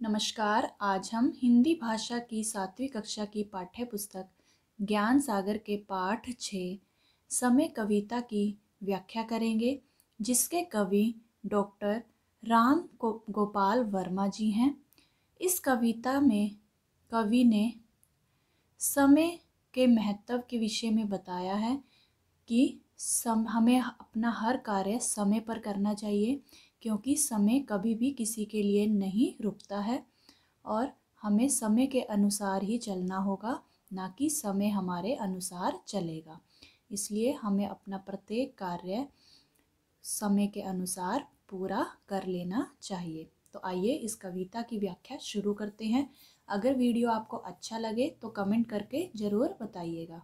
नमस्कार। आज हम हिंदी भाषा की 7वीं कक्षा की पाठ्य पुस्तक ज्ञान सागर के पाठ 6 समय कविता की व्याख्या करेंगे, जिसके कवि डॉक्टर गोपाल वर्मा जी हैं। इस कविता में कवि ने समय के महत्व के विषय में बताया है कि हमें अपना हर कार्य समय पर करना चाहिए, क्योंकि समय कभी भी किसी के लिए नहीं रुकता है और हमें समय के अनुसार ही चलना होगा, ना कि समय हमारे अनुसार चलेगा। इसलिए हमें अपना प्रत्येक कार्य समय के अनुसार पूरा कर लेना चाहिए। तो आइए इस कविता की व्याख्या शुरू करते हैं। अगर वीडियो आपको अच्छा लगे तो कमेंट करके ज़रूर बताइएगा।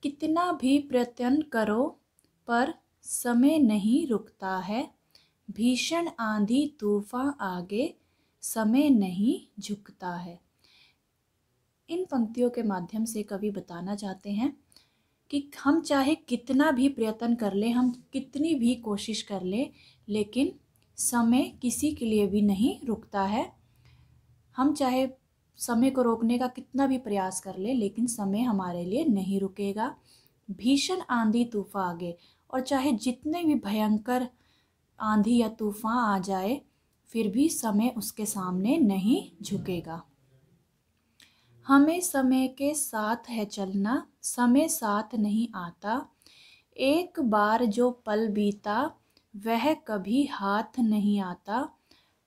कितना भी प्रयत्न करो पर समय नहीं रुकता है, भीषण आंधी तूफान आगे समय नहीं झुकता है। इन पंक्तियों के माध्यम से कवि बताना चाहते हैं कि हम चाहे कितना भी प्रयत्न कर लें, हम कितनी भी कोशिश कर लें, लेकिन समय किसी के लिए भी नहीं रुकता है। हम चाहे समय को रोकने का कितना भी प्रयास कर ले, लेकिन समय हमारे लिए नहीं रुकेगा। भीषण आंधी तूफान आगे, और चाहे जितने भी भयंकर आंधी या तूफान आ जाए, फिर भी समय उसके सामने नहीं झुकेगा। हमें समय के साथ है चलना, समय साथ नहीं आता। एक बार जो पल बीता, वह कभी हाथ नहीं आता।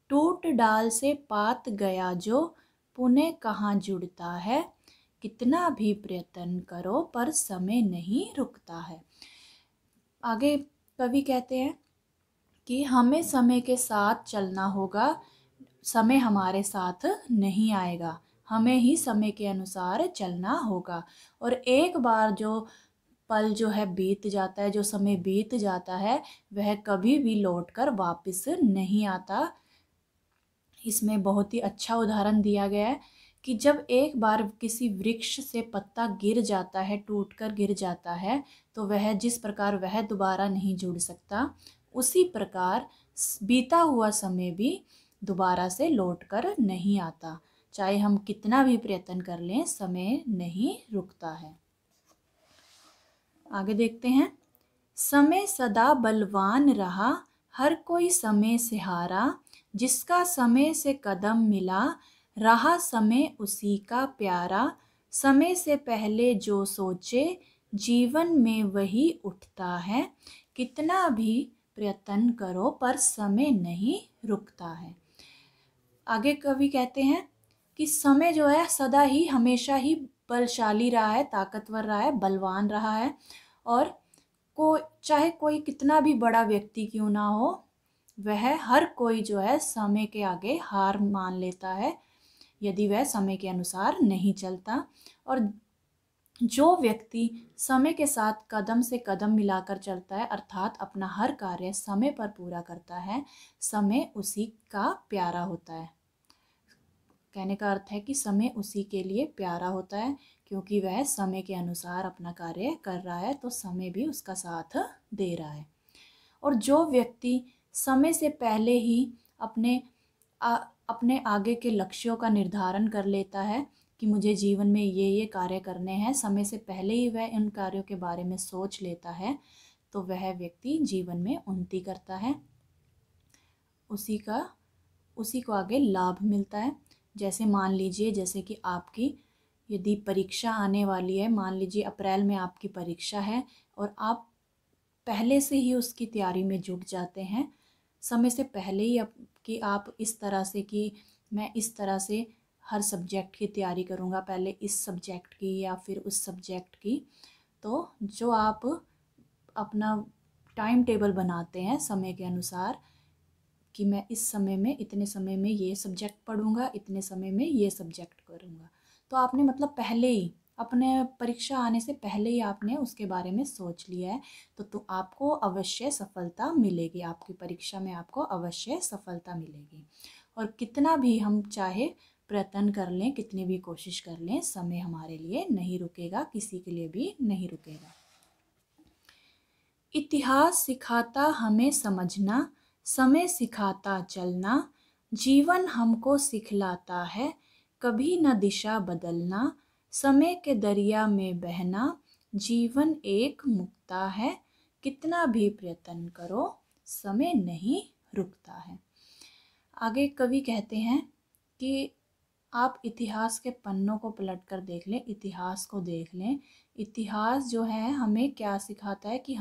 टूट डाल से पात गया जो, पुनः कहाँ जुड़ता है। कितना भी प्रयत्न करो पर समय नहीं रुकता है। आगे कवि कहते हैं कि हमें समय के साथ चलना होगा, समय हमारे साथ नहीं आएगा, हमें ही समय के अनुसार चलना होगा। और एक बार जो पल जो है बीत जाता है, जो समय बीत जाता है, वह कभी भी लौटकर वापस नहीं आता। इसमें बहुत ही अच्छा उदाहरण दिया गया है कि जब एक बार किसी वृक्ष से पत्ता गिर जाता है, टूटकर गिर जाता है, तो वह जिस प्रकार वह दोबारा नहीं जुड़ सकता, उसी प्रकार बीता हुआ समय भी दोबारा से लौटकर नहीं आता। चाहे हम कितना भी प्रयत्न कर लें, समय नहीं रुकता है। आगे देखते हैं। समय सदा बलवान रहा, हर कोई समय से हारा। जिसका समय से कदम मिला, रहा समय उसी का प्यारा। समय से पहले जो सोचे, जीवन में वही उठता है। कितना भी प्रयत्न करो पर समय नहीं रुकता है। आगे कवि कहते हैं कि समय जो है सदा ही हमेशा ही बलशाली रहा है, ताकतवर रहा है, बलवान रहा है। और चाहे कोई कितना भी बड़ा व्यक्ति क्यों ना हो, वह हर कोई जो है समय के आगे हार मान लेता है, यदि वह समय के अनुसार नहीं चलता। और जो व्यक्ति समय के साथ कदम से कदम मिलाकर चलता है, अर्थात अपना हर कार्य समय पर पूरा करता है, समय उसी का प्यारा होता है। कहने का अर्थ है कि समय उसी के लिए प्यारा होता है, क्योंकि वह समय के अनुसार अपना कार्य कर रहा है, तो समय भी उसका साथ दे रहा है। और जो व्यक्ति समय से पहले ही अपने आगे के लक्ष्यों का निर्धारण कर लेता है कि मुझे जीवन में ये कार्य करने हैं, समय से पहले ही वह इन कार्यों के बारे में सोच लेता है, तो वह व्यक्ति जीवन में उन्नति करता है, उसी को आगे लाभ मिलता है। जैसे मान लीजिए, जैसे कि आपकी यदि परीक्षा आने वाली है, मान लीजिए अप्रैल में आपकी परीक्षा है, और आप पहले से ही उसकी तैयारी में जुट जाते हैं, समय से पहले ही कि आप इस तरह से कि मैं इस तरह से हर सब्जेक्ट की तैयारी करूँगा, पहले इस सब्जेक्ट की या फिर उस सब्जेक्ट की। तो जो आप अपना टाइम टेबल बनाते हैं समय के अनुसार कि मैं इस समय में, इतने समय में ये सब्जेक्ट पढ़ूंगा, इतने समय में ये सब्जेक्ट करूँगा, तो आपने मतलब पहले ही अपने परीक्षा आने से पहले ही आपने उसके बारे में सोच लिया है, तो आपको अवश्य सफलता मिलेगी, आपकी परीक्षा में आपको अवश्य सफलता मिलेगी। और कितना भी हम चाहे प्रयत्न कर लें, कितनी भी कोशिश कर लें, समय हमारे लिए नहीं रुकेगा, किसी के लिए भी नहीं रुकेगा। इतिहास सिखाता हमें समझना, समय सिखाता चलना। जीवन हमको सिखलाता है कभी न दिशा बदलना, समय के दरिया में बहना, जीवन एक मुक्ता है, कितना भी प्रयत्न करो समय नहीं रुकता है। आगे कवि कहते हैं कि आप इतिहास के पन्नों को पलट कर देख लें, इतिहास को देख लें। इतिहास जो है हमें क्या सिखाता है कि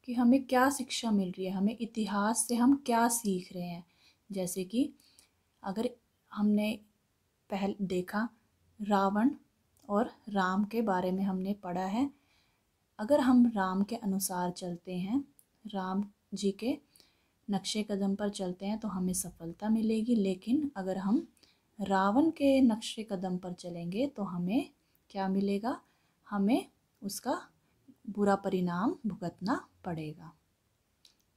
हमें क्या शिक्षा मिल रही है, हमें इतिहास से हम क्या सीख रहे हैं। जैसे कि अगर हमने पहले देखा रावण और राम के बारे में हमने पढ़ा है, अगर हम राम के अनुसार चलते हैं, राम जी के नक्शे कदम पर चलते हैं तो हमें सफलता मिलेगी, लेकिन अगर हम रावण के नक्शे कदम पर चलेंगे तो हमें क्या मिलेगा, हमें उसका बुरा परिणाम भुगतना पड़ेगा,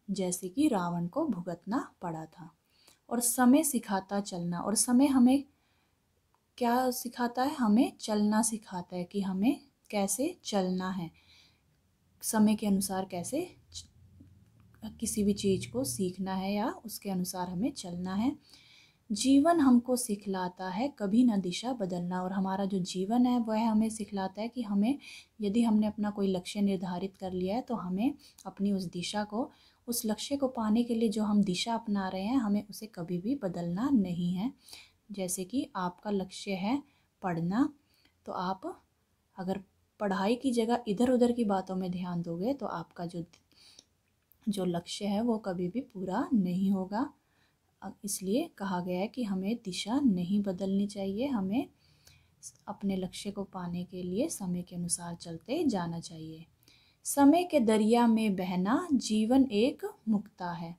जैसे कि रावण को भुगतना पड़ा था। और समय सिखाता चलना, और समय हमें क्या सिखाता है, हमें चलना सिखाता है कि हमें कैसे चलना है, समय के अनुसार कैसे किसी भी चीज़ को सीखना है या उसके अनुसार हमें चलना है। जीवन हमको सिखलाता है कभी न दिशा बदलना, और हमारा जो जीवन है वह हमें सिखलाता है कि हमें, यदि हमने अपना कोई लक्ष्य निर्धारित कर लिया है तो हमें अपनी उस दिशा को, उस लक्ष्य को पाने के लिए जो हम दिशा अपना रहे हैं, हमें उसे कभी भी बदलना नहीं है। जैसे कि आपका लक्ष्य है पढ़ना, तो आप अगर पढ़ाई की जगह इधर उधर की बातों में ध्यान दोगे तो आपका जो लक्ष्य है वो कभी भी पूरा नहीं होगा। इसलिए कहा गया है कि हमें दिशा नहीं बदलनी चाहिए, हमें अपने लक्ष्य को पाने के लिए समय के अनुसार चलते जाना चाहिए। समय के दरिया में बहना, जीवन एक मुक्ता है।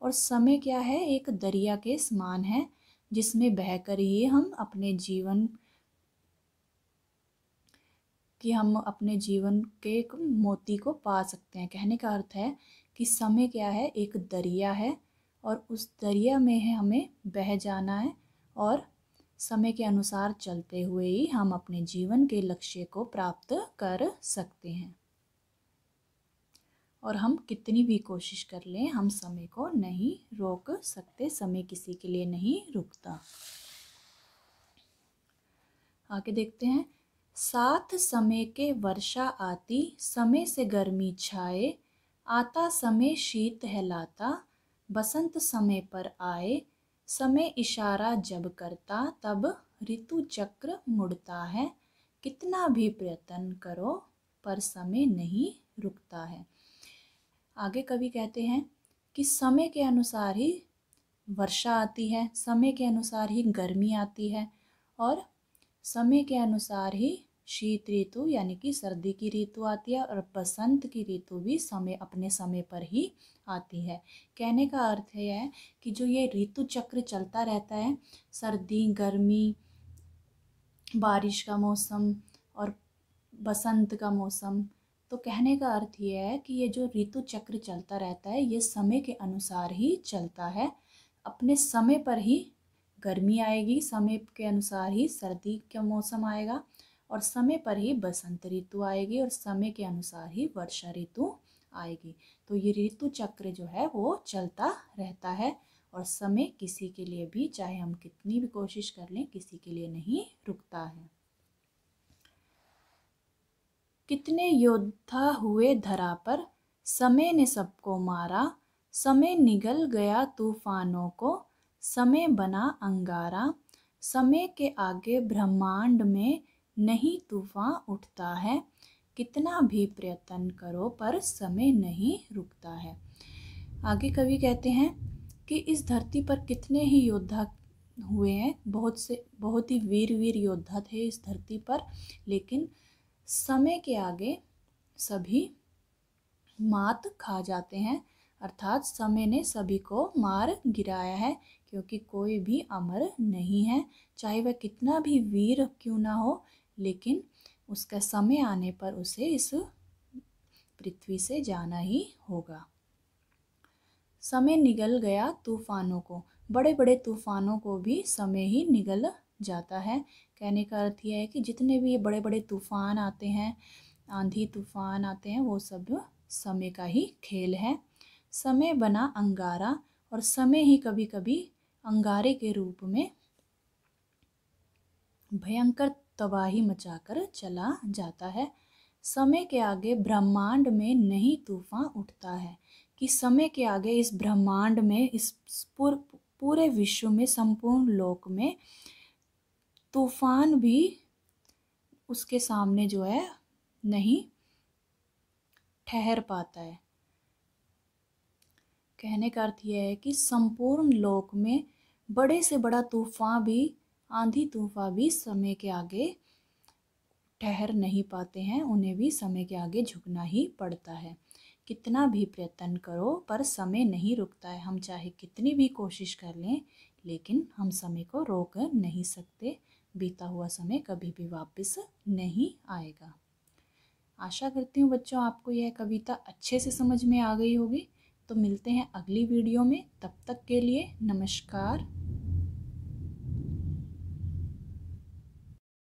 और समय क्या है, एक दरिया के समान है जिसमें बहकर ही हम अपने जीवन के एक मोती को पा सकते हैं। कहने का अर्थ है कि समय क्या है, एक दरिया है, और उस दरिया में है हमें बह जाना है, और समय के अनुसार चलते हुए ही हम अपने जीवन के लक्ष्य को प्राप्त कर सकते हैं। और हम कितनी भी कोशिश कर लें, हम समय को नहीं रोक सकते, समय किसी के लिए नहीं रुकता। आगे देखते हैं। साथ समय के वर्षा आती, समय से गर्मी छाए, आता समय शीत है लाता, बसंत समय पर आए, समय इशारा जब करता, तब ऋतु चक्र मुड़ता है, कितना भी प्रयत्न करो पर समय नहीं रुकता है। आगे कवि कहते हैं कि समय के अनुसार ही वर्षा आती है, समय के अनुसार ही गर्मी आती है, और समय के अनुसार ही शीत ऋतु यानी कि सर्दी की ऋतु आती है, और बसंत की ऋतु भी अपने समय पर ही आती है। कहने का अर्थ यह है कि जो ये ऋतु चक्र चलता रहता है, सर्दी, गर्मी, बारिश का मौसम और बसंत का मौसम, तो कहने का अर्थ ये है कि ये जो ऋतु चक्र चलता रहता है ये समय के अनुसार ही चलता है। अपने समय पर ही गर्मी आएगी, समय के अनुसार ही सर्दी का मौसम आएगा, और समय पर ही बसंत ऋतु आएगी, और समय के अनुसार ही वर्षा ऋतु आएगी। तो ये ऋतु चक्र जो है वो चलता रहता है, और समय किसी के लिए भी, चाहे हम कितनी भी कोशिश कर लें, किसी के लिए नहीं रुकता है। कितने योद्धा हुए धरा पर, समय ने सबको मारा, समय निगल गया तूफानों को, समय बना अंगारा, समय के आगे ब्रह्मांड में नहीं तूफान उठता है, कितना भी प्रयत्न करो पर समय नहीं रुकता है। आगे कवि कहते हैं कि इस धरती पर कितने ही योद्धा हुए हैं, बहुत ही वीर योद्धा थे इस धरती पर, लेकिन समय के आगे सभी मात खा जाते हैं, अर्थात समय ने सभी को मार गिराया है, क्योंकि कोई भी अमर नहीं है, चाहे वह कितना भी वीर क्यों ना हो, लेकिन उसका समय आने पर उसे इस पृथ्वी से जाना ही होगा। समय निगल गया तूफानों को, बड़े बड़े तूफानों को भी समय ही निगल जाता है। कहने का अर्थ यह है कि जितने भी बड़े बड़े तूफान आते हैं, आंधी तूफान आते हैं, वो सब समय का ही खेल है। समय बना अंगारा, और समय ही कभी कभी अंगारे के रूप में भयंकर तबाही मचाकर चला जाता है। समय के आगे ब्रह्मांड में नहीं तूफान उठता है, कि समय के आगे इस ब्रह्मांड में, इस पूरे विश्व में, संपूर्ण लोक में तूफान भी उसके सामने जो है नहीं ठहर पाता है। कहने का अर्थ यह है कि संपूर्ण लोक में बड़े से बड़ा तूफान भी, आंधी तूफान भी समय के आगे ठहर नहीं पाते हैं, उन्हें भी समय के आगे झुकना ही पड़ता है। कितना भी प्रयत्न करो पर समय नहीं रुकता है। हम चाहे कितनी भी कोशिश कर लें, लेकिन हम समय को रोक नहीं सकते। बीता हुआ समय कभी भी वापस नहीं आएगा। आशा करती हूँ बच्चों आपको यह कविता अच्छे से समझ में आ गई होगी। तो मिलते हैं अगली वीडियो में, तब तक के लिए नमस्कार।